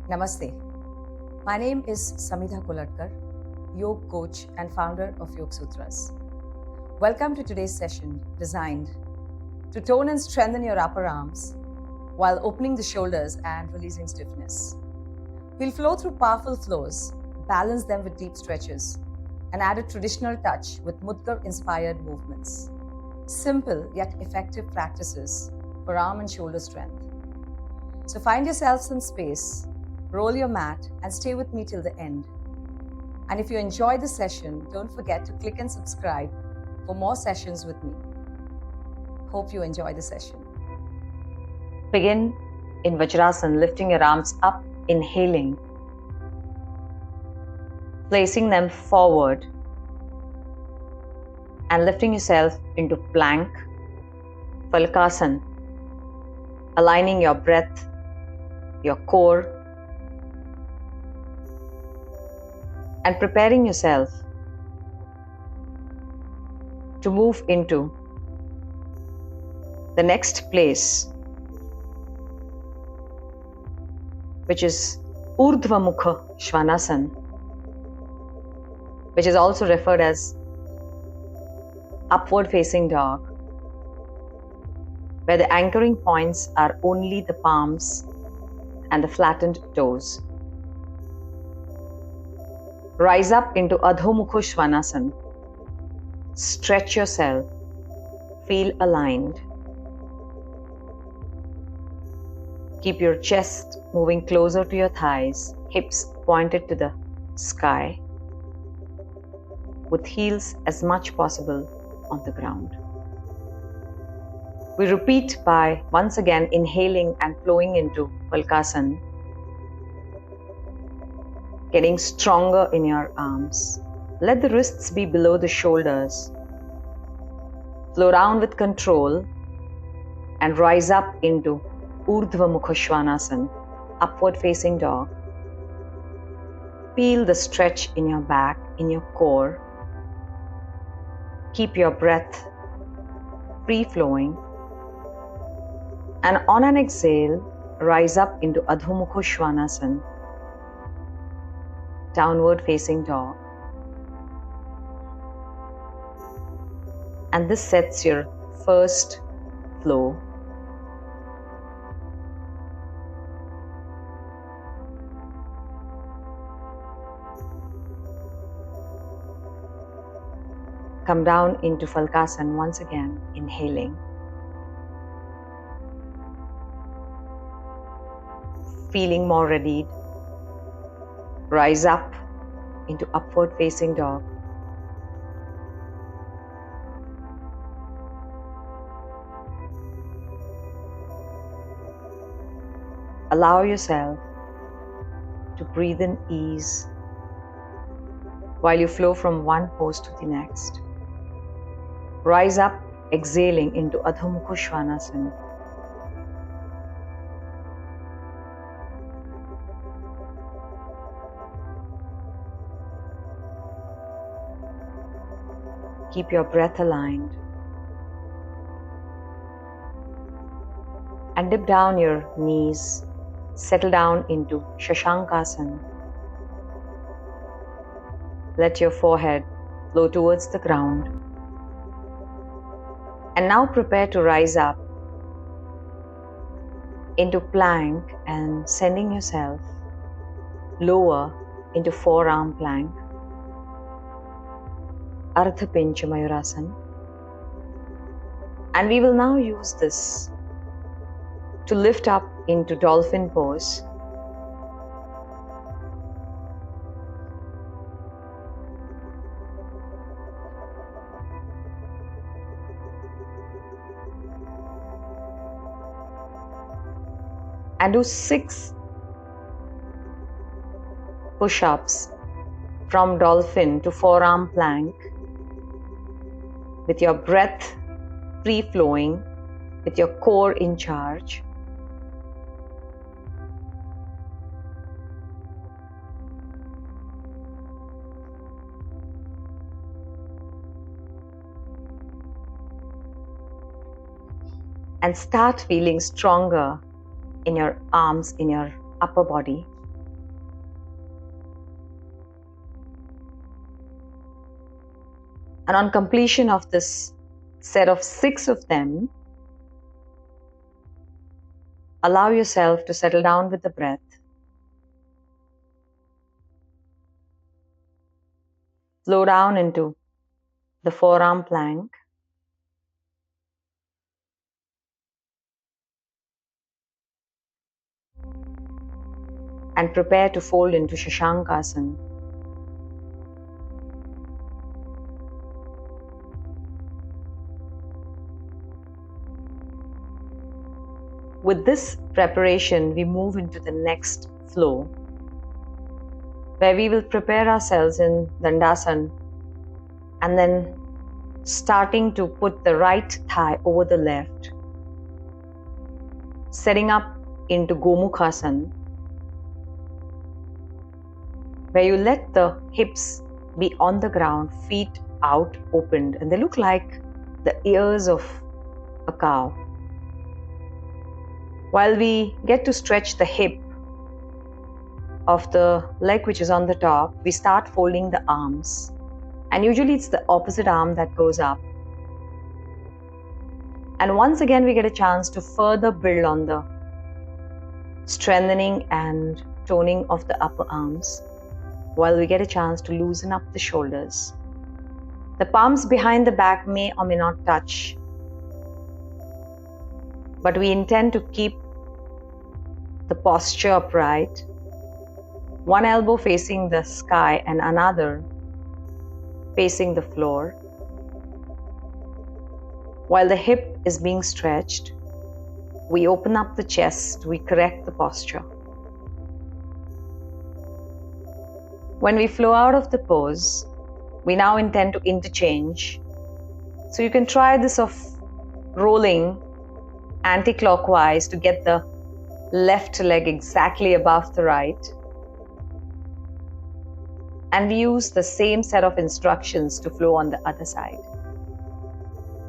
Namaste. My name is Samidha Kolhatkar, yoga coach and founder of Yogsutras. Welcome to today's session designed to tone and strengthen your upper arms while opening the shoulders and releasing stiffness. We'll flow through powerful flows, balance them with deep stretches, and add a traditional touch with Mudgar inspired movements. Simple yet effective practices for arm and shoulder strength. So find yourself some space, roll your mat, and stay with me till the end. And if you enjoy the session, don't forget to click and subscribe for more sessions with me. Hope you enjoy the session. Begin in Vajrasana, lifting your arms up, inhaling, placing them forward, and lifting yourself into plank, Phalakasana, aligning your breath, your core, and preparing yourself to move into the next place, which is Urdhva Mukha Svanasana, which is also referred as upward facing dog, where the anchoring points are only the palms and the flattened toes. Rise up into Adho Svanasana. Stretch yourself. Feel aligned. Keep your chest moving closer to your thighs, hips pointed to the sky, with heels as much possible on the ground. We repeat by once again inhaling and flowing into Phalakasana, getting stronger in your arms. Let the wrists be below the shoulders. Flow down with control and rise up into Urdhva Mukha Svanasana, upward facing dog. Feel the stretch in your back, in your core. Keep your breath free flowing. And on an exhale, rise up into Adho Mukha Svanasana, downward facing dog. And this sets your first flow. Come down into Phalakasana once again, inhaling. Feeling more readied. Rise up into upward facing dog. Allow yourself to breathe in ease while you flow from one pose to the next. Rise up, exhaling into Adho Mukha Svanasana. Keep your breath aligned. And dip down your knees. Settle down into Shashankasana. Let your forehead flow towards the ground. And now prepare to rise up into plank and sending yourself lower into forearm plank. Urdhva Mayurasana. And we will now use this to lift up into dolphin pose. And do 6 push-ups from dolphin to forearm plank, with your breath free flowing, with your core in charge. And start feeling stronger in your arms, in your upper body. And on completion of this set of 6 of them, allow yourself to settle down with the breath. Slow down into the forearm plank. And prepare to fold into Shashankasana. With this preparation, we move into the next flow, where we will prepare ourselves in Dandasana and then starting to put the right thigh over the left, setting up into Gomukhasana, where you let the hips be on the ground, feet out opened, and they look like the ears of a cow. While we get to stretch the hip of the leg which is on the top, we start folding the arms. And usually it's the opposite arm that goes up. And once again we get a chance to further build on the strengthening and toning of the upper arms, while we get a chance to loosen up the shoulders. The palms behind the back may or may not touch, but we intend to keep the posture upright, one elbow facing the sky and another facing the floor. While the hip is being stretched, we open up the chest, we correct the posture. When we flow out of the pose, we now intend to interchange. So you can try this of rolling anti-clockwise to get the left leg exactly above the right. And we use the same set of instructions to flow on the other side.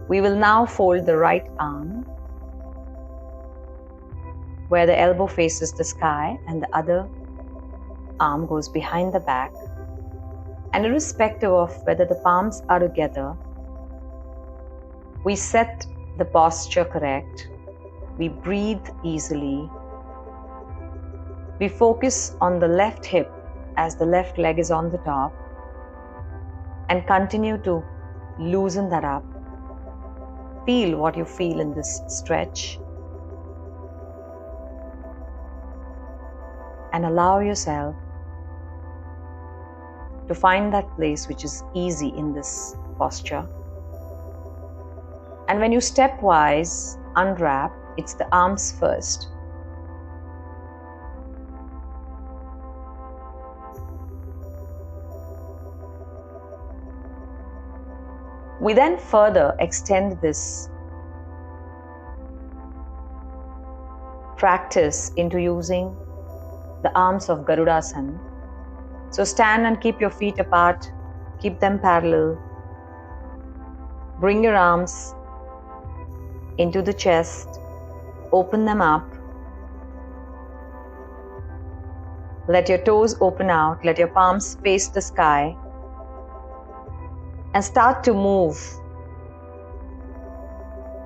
We will now fold the right arm, where the elbow faces the sky and the other arm goes behind the back. And irrespective of whether the palms are together, we set the posture correct. We breathe easily. We focus on the left hip as the left leg is on the top, and continue to loosen that up. Feel what you feel in this stretch. And allow yourself to find that place which is easy in this posture. And when you stepwise unwrap, it's the arms first. We then further extend this practice into using the arms of Garudasana. So stand and keep your feet apart, keep them parallel. Bring your arms into the chest, open them up. Let your toes open out, let your palms face the sky, and start to move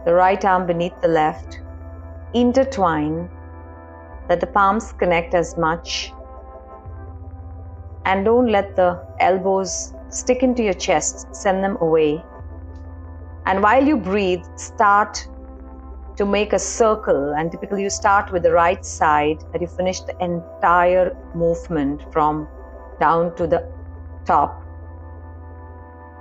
the right arm beneath the left. Intertwine, let the palms connect as much, and don't let the elbows stick into your chest, send them away. And while you breathe, start to make a circle, and typically you start with the right side, that you finish the entire movement from down to the top.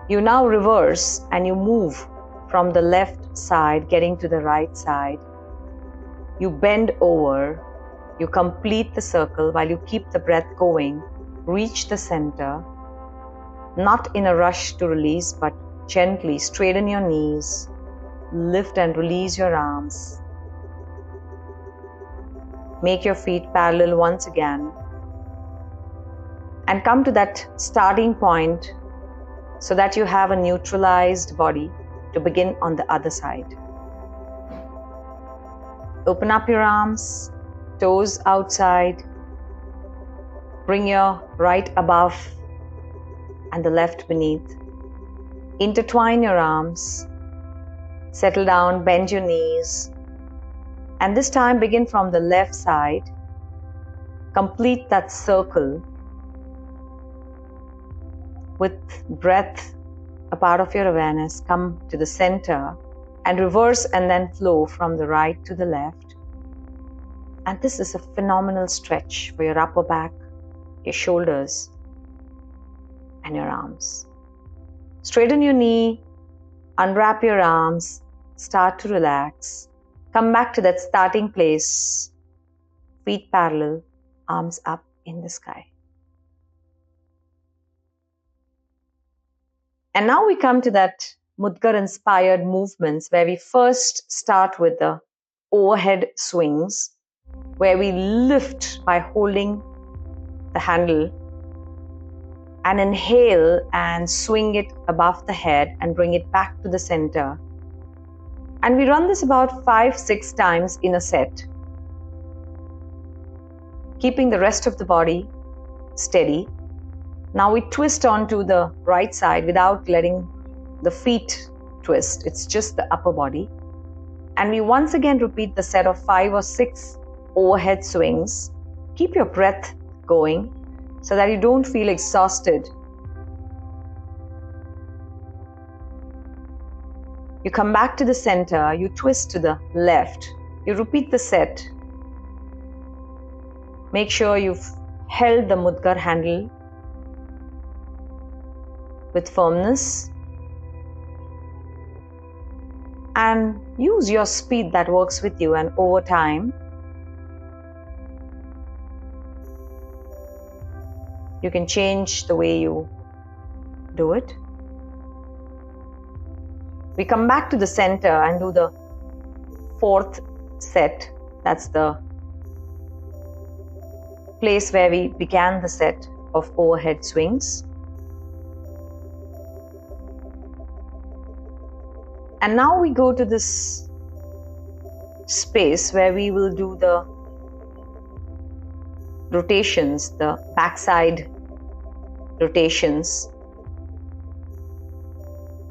You now reverse and you move from the left side, getting to the right side. You bend over, you complete the circle while you keep the breath going. Reach the center, not in a rush to release, but gently straighten your knees, lift and release your arms. Make your feet parallel once again, and come to that starting point so that you have a neutralized body to begin on the other side. Open up your arms, toes outside. Bring your right above and the left beneath. Intertwine your arms. Settle down, bend your knees. And this time begin from the left side. Complete that circle with breath a part of your awareness. Come to the center and reverse and then flow from the right to the left. And this is a phenomenal stretch for your upper back, your shoulders, and your arms. Straighten your knee, unwrap your arms, start to relax. Come back to that starting place. Feet parallel, arms up in the sky. And now we come to that Mudgar inspired movements where we first start with the overhead swings, where we lift by holding the handle and inhale and swing it above the head and bring it back to the center. And we run this about 5-6 times in a set, keeping the rest of the body steady. Now we twist onto the right side without letting the feet twist. It's just the upper body. And we once again repeat the set of 5 or 6 overhead swings. Keep your breath going so that you don't feel exhausted. You come back to the center, you twist to the left, you repeat the set. Make sure you've held the Mudgar handle with firmness and use your speed that works with you, and over time you can change the way you do it. We come back to the center and do the 4th set. That's the place where we began the set of overhead swings. And now we go to this space where we will do the rotations, the backside rotations.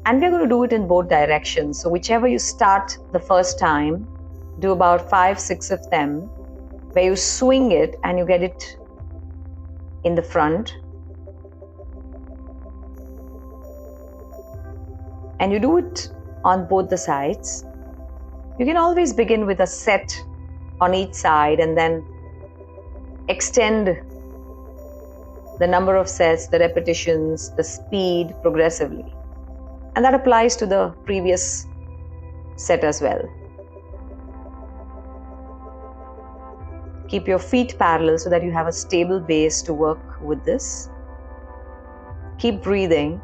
And we're going to do it in both directions. So whichever you start the first time, do about 5-6 of them, where you swing it and you get it in the front. And you do it on both the sides. You can always begin with a set on each side and then extend the number of sets, the repetitions, the speed progressively. And that applies to the previous set as well. Keep your feet parallel so that you have a stable base to work with this. Keep breathing.